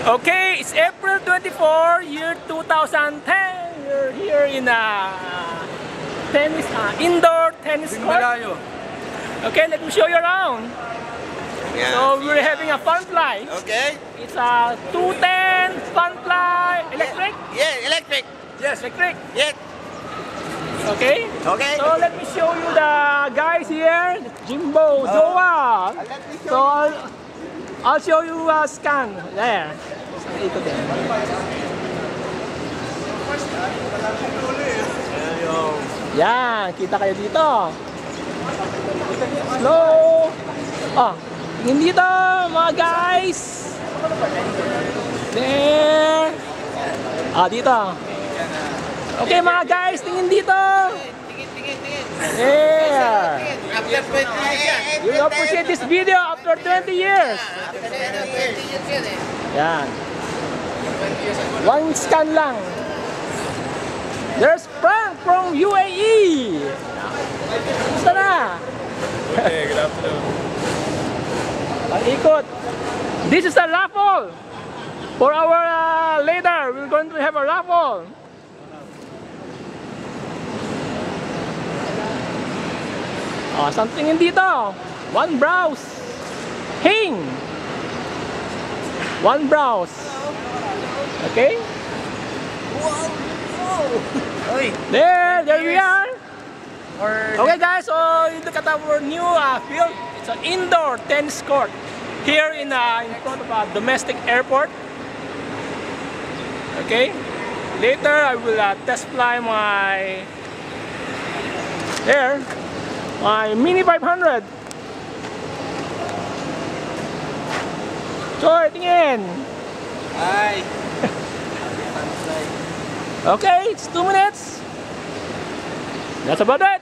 Okay, it's April 24, year 2010. We're here in a tennis, indoor tennis court. Okay, let me show you around. Yeah. So we're having a Funfly. Okay. It's a 210 Funfly electric. Yeah, electric. Yes, electric. Yes. Okay. Okay. So let me show you the guys here. Jimbo, Joa. So I'll show you a scan there. Ito din. Yan, kita kayo dito. Slow. Ah, tingin dito mga guys. There. Ah, dito. Okay mga guys, tingin dito. Yeah. After 20 years. You will appreciate this video after 20 years. Yan. One scan lang. There's Frank from UAE. Gusto na? Okay, good afternoon. Pag-ikot. This is a raffle. For our later, we're going to have a raffle. Oh, something in dito. One browse. Hing. One browse. Okay? There we are. Okay guys, so look at our new field. It's an indoor tennis court here in front of a domestic airport. Okay? Later I will test fly my Mini 500. Choy, tingin. Hi. Okay, it's 2 minutes. That's about it.